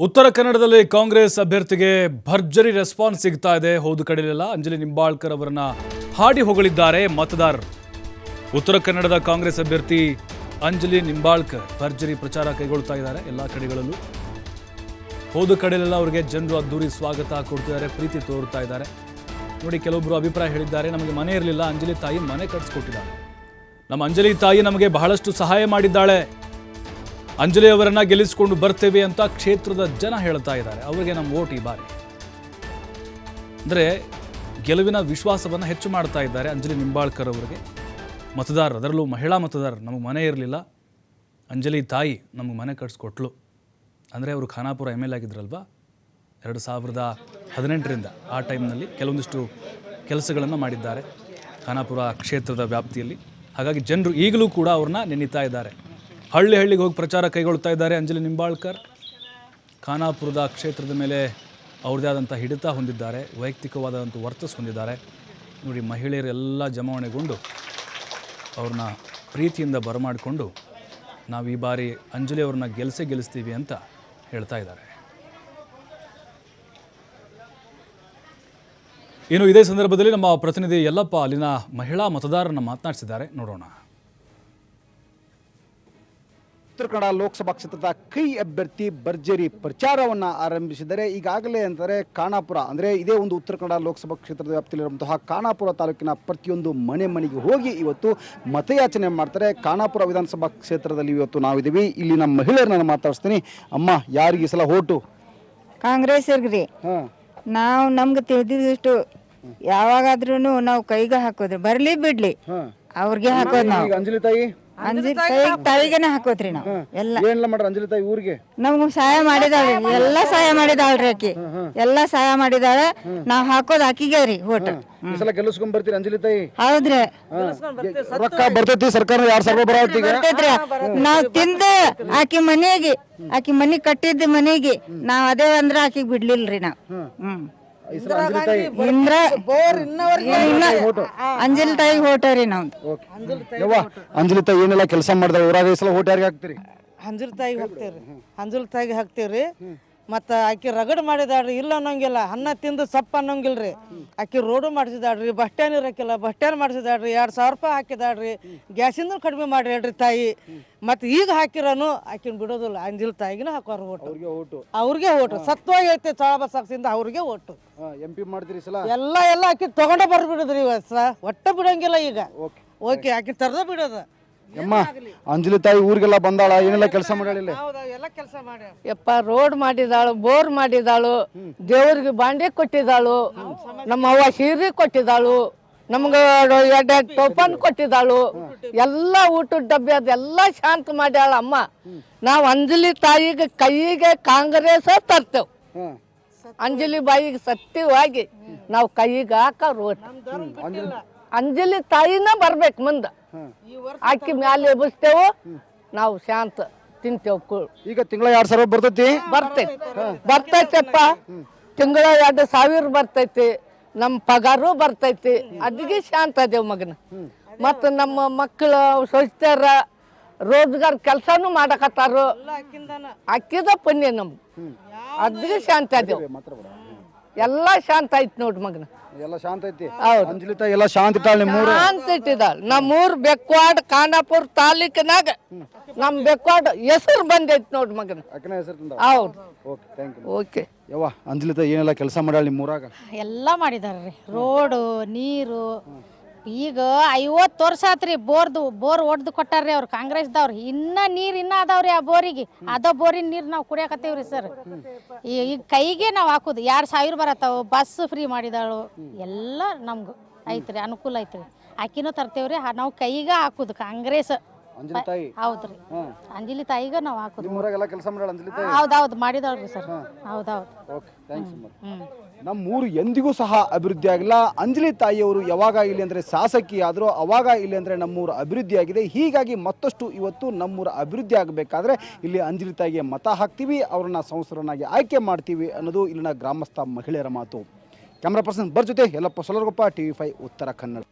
ಉತ್ತರ ಕನ್ನಡದಲ್ಲಿ ಕಾಂಗ್ರೆಸ್ ಅಭ್ಯರ್ಥಿಗೆ ಭರ್ಜರಿ ರೆಸ್ಪಾನ್ಸ್ ಸಿಗ್ತಾ ಇದೆ. ಹೋದ ಕಡೆಯಲ್ಲ ಅಂಜಲಿ ನಿಂಬಾಳ್ಕರ್ ಅವರನ್ನ ಹಾಡಿ ಹೊಗಳಿದ್ದಾರೆ ಮತದಾರರು. ಉತ್ತರ ಕನ್ನಡದ ಕಾಂಗ್ರೆಸ್ ಅಭ್ಯರ್ಥಿ ಅಂಜಲಿ ನಿಂಬಾಳ್ಕರ್ ಭರ್ಜರಿ ಪ್ರಚಾರ ಕೈಗೊಳ್ತಾ ಇದ್ದಾರೆ ಎಲ್ಲ ಕಡೆಗಳಲ್ಲೂ. ಹೋದ ಕಡೆಯಲ್ಲ ಅವರಿಗೆ ಜನರು ಅದ್ದೂರಿ ಸ್ವಾಗತ ಕೊಡ್ತಿದ್ದಾರೆ, ಪ್ರೀತಿ ತೋರ್ತಾ ಇದ್ದಾರೆ. ನೋಡಿ, ಕೆಲವೊಬ್ಬರು ಅಭಿಪ್ರಾಯ ಹೇಳಿದ್ದಾರೆ, ನಮಗೆ ಮನೆ ಇರಲಿಲ್ಲ, ಅಂಜಲಿ ತಾಯಿ ಮನೆ ಕಟ್ಸ್ಕೊಟ್ಟಿದ್ದಾರೆ. ನಮ್ಮ ಅಂಜಲಿ ತಾಯಿ ನಮಗೆ ಬಹಳಷ್ಟು ಸಹಾಯ ಮಾಡಿದ್ದಾಳೆ, ಅಂಜಲಿ ಅವರನ್ನ ಗೆಲ್ಲಿಸಿಕೊಂಡು ಬರ್ತೇವೆ ಅಂತ ಕ್ಷೇತ್ರದ ಜನ ಹೇಳ್ತಾ ಇದ್ದಾರೆ. ಅವರಿಗೆ ನಮ್ಮ ಓಟ್ ಈ ಬಾರಿ ಅಂದರೆ ಗೆಲುವಿನ ವಿಶ್ವಾಸವನ್ನು ಹೆಚ್ಚು ಮಾಡ್ತಾ ಇದ್ದಾರೆ ಅಂಜಲಿ ನಿಂಬಾಳ್ಕರ್ ಅವರಿಗೆ ಮತದಾರರು, ಅದರಲ್ಲೂ ಮಹಿಳಾ ಮತದಾರರು. ನಮಗೆ ಮನೆ ಇರಲಿಲ್ಲ, ಅಂಜಲಿ ತಾಯಿ ನಮಗೆ ಮನೆ ಕಟ್ಸ್ಕೊಟ್ಲು. ಅಂದರೆ ಅವರು ಖಾನಾಪುರ MLA ಆಗಿದ್ರಲ್ವ 2018ರಿಂದ. ಆ ಟೈಮ್ನಲ್ಲಿ ಕೆಲವೊಂದಿಷ್ಟು ಕೆಲಸಗಳನ್ನು ಮಾಡಿದ್ದಾರೆ ಖಾನಾಪುರ ಕ್ಷೇತ್ರದ ವ್ಯಾಪ್ತಿಯಲ್ಲಿ. ಹಾಗಾಗಿ ಜನರು ಈಗಲೂ ಕೂಡ ಅವ್ರನ್ನ ನೆನೀತಾ ಇದ್ದಾರೆ. ಹಳ್ಳಿ ಹಳ್ಳಿಗೆ ಹೋಗಿ ಪ್ರಚಾರ ಕೈಗೊಳ್ತಾ ಇದ್ದಾರೆ ಅಂಜಲಿ ನಿಂಬಾಳ್ಕರ್. ಖಾನಾಪುರದ ಕ್ಷೇತ್ರದ ಮೇಲೆ ಅವ್ರದ್ದೇ ಆದಂಥ ಹಿಡಿತ ಹೊಂದಿದ್ದಾರೆ, ವೈಯಕ್ತಿಕವಾದಂಥ ವರ್ಚಸ್ ಹೊಂದಿದ್ದಾರೆ. ನೋಡಿ, ಮಹಿಳೆಯರೆಲ್ಲ ಜಮಾವಣೆಗೊಂಡು ಅವ್ರನ್ನ ಪ್ರೀತಿಯಿಂದ ಬರಮಾಡಿಕೊಂಡು ನಾವು ಈ ಬಾರಿ ಅಂಜಲಿ ಅವ್ರನ್ನ ಗೆಲ್ಲಿಸ್ತೀವಿ ಅಂತ ಹೇಳ್ತಾ ಇದ್ದಾರೆ. ಇನ್ನು ಇದೇ ಸಂದರ್ಭದಲ್ಲಿ ನಮ್ಮ ಪ್ರತಿನಿಧಿ ಯಲ್ಲಪ್ಪ ಅಲ್ಲಿನ ಮಹಿಳಾ ಮತದಾರರನ್ನ ಮಾತನಾಡಿಸಿದ್ದಾರೆ, ನೋಡೋಣ. ಉತ್ತರ ಕನ್ನಡ ಲೋಕಸಭಾ ಕ್ಷೇತ್ರದ ಕೈ ಅಭ್ಯರ್ಥಿ ಭರ್ಜರಿ ಪ್ರಚಾರವನ್ನು ಆರಂಭಿಸಿದ್ದಾರೆ. ಈಗಾಗಲೇ ಅಂದರೆ ಖಾನಾಪುರ ಅಂದರೆ ಇದೇ ಒಂದು ಉತ್ತರ ಕನ್ನಡ ಲೋಕಸಭಾ ಕ್ಷೇತ್ರದ ವ್ಯಾಪ್ತಿಯಲ್ಲಿರುವಂತಹ ಖಾನಾಪುರ ತಾಲೂಕಿನ ಪ್ರತಿಯೊಂದು ಮನೆಗೆ ಹೋಗಿ ಇವತ್ತು ಮತಯಾಚನೆ ಮಾಡ್ತಾರೆ. ಖಾನಾಪುರ ವಿಧಾನಸಭಾ ಕ್ಷೇತ್ರದಲ್ಲಿ ಇವತ್ತು ನಾವಿದ್ದೀವಿ. ಇಲ್ಲಿ ನಮ್ಮ ಮಹಿಳೆಯರನ್ನ ಮಾತಾಡಿಸ್ತೀನಿ. ಅಮ್ಮ, ಯಾರಿಗೆ ಸಲ ಓಟು? ಕಾಂಗ್ರೆಸ್ರಿಗೆ ನಾವು ನಮ್ಗೆ ತಿಳಿದಿಷ್ಟು ಯಾವಾಗಾದ್ರೂ ನಾವು ಕೈಗೆ ಹಾಕೋದ್ರಿ, ಬರ್ಲಿ ಬಿಡ್ಲಿ ಅವ್ರಿಗೆ ಹಾಕೋದು. ನಾವು ಅಂಜಲಿ ತಾಯಿ ತಾಯಿಗೆನೆ ಹಾಕೋದ್ರಿ ನಾವು ಎಲ್ಲ. ಏನೆಲ್ಲ ಮಾಡ್ರ ಅಂಜಲಿ ತಾಯಿ ಊರಿಗೆ? ನಮ್ಗ ಸಹಾಯ ಮಾಡಿದಾಳ್ರಿ, ಎಲ್ಲ ಸಹಾಯ ಮಾಡಿದಾಳ್ರಿ ಆಕಿ, ಎಲ್ಲ ಸಹಾಯ ಮಾಡಿದಾಳೆ. ನಾವ್ ಹಾಕೋದ್ ಆಕಿಗೆ ರೀ ಓಟ್. ಈ ಸಲ ಗೆಲ್ಲಿಸ್ಕೊಂಡ್ ಬರ್ತೀರಿ ಅಂಜಲಿ ತಾಯಿ? ಹೌದ್ರಿ, ರೊಕ್ಕ ಬರ್ತೈತಿ ಸರ್ಕಾರ 2,000 ಬರ್ತೈತ್ರಿ. ನಾವ್ ತಿಂದ ಆಕಿ ಮನಿ ಕಟ್ಟಿದ್ದ ಮನೆಗೆ ನಾವ್ ಅದೇ ಅಂದ್ರ ಆಕಿಗ್ ಬಿಡ್ಲಿಲ್ರಿ ನಾವ್. ಅಂಜಲಿ ತಾಯಿ ಓಟರಿ ನಾವ್. ಅಂಜಲಿ ತಾಯಿ ಏನೆಲ್ಲ ಕೆಲಸ ಮಾಡಿದ್ರೆ ಊರಾಗ ಈ ಸಲ ಓಟ್ ಯಾರಿಗೆ ಹಾಕ್ತೀರಿ? ಅಂಜಲಿ ತಾಯಿಗೆ ಹಾಕ್ತೇವ್ರಿ. ಮತ್ತ ಆಕಿ ರಗಡ್ ಮಾಡಿದಾಳ್ರಿ, ಇಲ್ಲ ಅನ್ನೋಂಗಿಲ್ಲ. ಅನ್ನ ತಿಂದು ಸಪ್ಪ ಅನ್ನೋಂಗಿಲ್ರಿ. ಆಕಿ ರೋಡು ಮಾಡಿಸಿದಾಳ್ರಿ, ಬಸ್ ಸ್ಟ್ಯಾಂಡ್ ಇರಕ್ಕಿಲ್ಲ, ಬಸ್ ಸ್ಟ್ಯಾಂಡ್ ಮಾಡಿಸಿದಾಳ್ರಿ, 2,000 ರೂಪಾಯಿ ಹಾಕಿದಾಳ್ರಿ, ಗ್ಯಾಸಿಂದ ಕಡಿಮೆ ಮಾಡಿ ಹೇಳ್ರಿ ತಾಯಿ. ಮತ್ತೆ ಈಗ ಹಾಕಿರೋನು ಆಕಿನ ಬಿಡೋದಿಲ್ಲ, ಅಂಜಲಿ ತಾಯಿಗಿನ ಹಾಕೋರು ಅವ್ರಿಗೆ ಓಟು. ಸತ್ವಾಗಿ ಐತೆ ಚಳ ಬಸ್ ಹಾಕ್ಸಿಂದ ಅವ್ರಿಗೆ ಓಟು. MP ಮಾಡ್ತೀರಿ ಸಲ? ಎಲ್ಲ ಆಕಿ ತಗೊಂಡ ಬರ್ಬಿಡೋದ್ರಿ ಒಟ್ಟ ಬಿಡಂಗಿಲ್ಲ ಈಗ. ಓಕೆ, ಆಕಿ ತರದ ಬಿಡೋದು. ಅಮ್ಮ, ಅಂಜಲಿ ತಾಯಿ ಊರಿಗೆಲ್ಲ ಬಂದಾಳ, ಏನೆಲ್ಲ ಕೆಲಸ ಮಾಡ್ಯಾಳಿಲ್ಲ? ಯಪ್ಪ, ರೋಡ್ ಮಾಡಿದಾಳು, ಬೋರ್ ಮಾಡಿದಾಳು, ದೇವ್ರಿಗೆ ಬಾಂಡೆ ಕೊಟ್ಟಿದ್ದಾಳು, ನಮ್ಮ ಅವ್ವ ಸೀರೆ ಕೊಟ್ಟಿದ್ದಾಳು, ನಮ್ಗ 2 ಟೋಪನ್ ಕೊಟ್ಟಿದ್ದಾಳು, ಎಲ್ಲ ಊಟದ ಡಬ್ಬಿ ಅದೆಲ್ಲ ಶಾಂತ ಮಾಡ್ಯಾಳ ಅಮ್ಮ. ನಾವ್ ಅಂಜಲಿ ತಾಯಿಗೆ ಕೈಗೆ ಕಾಂಗ್ರೆಸ್ ತರ್ತೇವ್. ಅಂಜಲಿ ಬಾಯಿಗೆ ಸತ್ಯವಾಗಿ ನಾವು ಕೈಗೆ ಹಾಕ ರೋಟ್. ಅಂಜಲಿ ತಾಯಿನ ಬರ್ಬೇಕು ಮುಂದ. ಆಕಿ ಮ್ಯಾಲೆ ಎಬ್ಬಿಸ್ತೇವು, ನಾವು ಶಾಂತ ತಿಂತೇವ್. ಈಗ ತಿಂಗಳ 2,000 ಬರ್ತೈತಪ್ಪ. ತಿಂಗಳ 2,000 ಬರ್ತೈತಿ, ನಮ್ಮ ಪಗಾರು ಬರ್ತೈತಿ. ಅದಕ್ಕೆ ಶಾಂತ ಅದೇವ್ ಮಗನ. ಮತ್ತ ನಮ್ಮ ಮಕ್ಕಳ ಸೊಸ್ತಾರ ರೋಜ್ಗಾರ್ ಕೆಲ್ಸಾನು ಮಾಡಕತ್ತಾರು, ಅಕ್ಕಿದ ಪುಣ್ಯ ನಮ್ಗೆ. ಅದಕ್ಕೆ ಶಾಂತ ಅದೇವ್, ಎಲ್ಲ ಶಾಂತ ಐತಿ ನೋಡ್ ಮಗನ. ಎಲ್ಲ ಶಾಂತ ಐತಿ. ಅಂಜಲಿ ತಾಯಿ ಎಲ್ಲ ಶಾಂತ ಇಟ್ಟಾಳ. ಶಾಂತ ಇಟ್ಟಿದ್ದಾಳ. ನಮ್ಮೂರ್ ಬೆಕ್ವಾಡ್ ಖಾನಾಪುರ ತಾಲೂಕಿನಾಗ ನಮ್ ಬೆಕ್ವಾಡ್ ಹೆಸರು ಬಂದೈತಿ ನೋಡ್ ಮಗನ. ಹೌದು. ಓಕೆ. ಯವ್ವ, ಅಂಜಲಿ ತಾಯಿ ಏನೆಲ್ಲ ಕೆಲಸ ಮಾಡ್ಯಾಳ ನಿಮ್ಮ ಊರಾಗ? ಎಲ್ಲ ಮಾಡಿದಾರ್ರಿ, ರೋಡು, ನೀರು. ಈಗ 50 ವರ್ಷ ಆತ್ರಿ ಬೋರ್ ಒಡ್ದು ಕೊಟ್ಟಾರ್ರಿ ಅವ್ರು ಕಾಂಗ್ರೆಸ್ದವ್ರು. ಇನ್ನ ನೀರ್ ಅದಾವ್ರಿ ಆ ಬೋರಿಗೆ. ಅದ ಬೋರಿನ ನೀರ್ ನಾವು ಕುಡಿಯಾಕತ್ತೇವ್ರಿ ಸರ್. ಈಗ ಕೈಗೆ ನಾವು ಹಾಕುದು 2,000 ಬರತ್ತಾವ. ಬಸ್ ಫ್ರೀ ಮಾಡಿದಾಳು, ಎಲ್ಲ ನಮ್ಗ ಐತ್ರಿ, ಅನುಕೂಲ ಐತ್ರಿ. ಅಕ್ಕಿನೂ ತರ್ತೇವ್ರಿ. ನಾವು ಕೈಗೆ ಹಾಕುದು ಕಾಂಗ್ರೆಸ್. ಹೌದ್ರಿ, ಅಂಜಲಿ ತಾಯಿಗ ನಾವ್ ಹಾಕುದು. ಹೌದೌದು, ಮಾಡಿದವ್ರಿ ಸರ್. ಹೌದೌದು. ನಮ್ಮೂರು ಎಂದಿಗೂ ಸಹ ಅಭಿವೃದ್ಧಿ ಆಗಿಲ್ಲ. ಅಂಜಲಿ ತಾಯಿಯವರು ಯಾವಾಗ ಇಲ್ಲಿ ಅಂದರೆ ಶಾಸಕಿ ಆದರೂ ಅವಾಗ ಇಲ್ಲಿ ಅಂದರೆ ನಮ್ಮೂರು ಅಭಿವೃದ್ಧಿ ಆಗಿದೆ. ಹೀಗಾಗಿ ಮತ್ತಷ್ಟು ಇವತ್ತು ನಮ್ಮೂರ ಅಭಿವೃದ್ಧಿ ಆಗಬೇಕಾದ್ರೆ ಇಲ್ಲಿ ಅಂಜಲಿ ತಾಯಿಗೆ ಮತ ಹಾಕ್ತೀವಿ, ಅವ್ರನ್ನ ಸಂಸದರನ್ನಾಗಿ ಆಯ್ಕೆ ಮಾಡ್ತೀವಿ ಅನ್ನೋದು ಇಲ್ಲಿನ ಗ್ರಾಮಸ್ಥ ಮಹಿಳೆಯರ ಮಾತು. ಕ್ಯಾಮ್ರಾ ಪರ್ಸನ್ ಜೊತೆ ಯಲ್ಲಪ್ಪ ಸೊಲರ್ಗೊಪ್ಪ, TV5 ಉತ್ತರ ಕನ್ನಡ.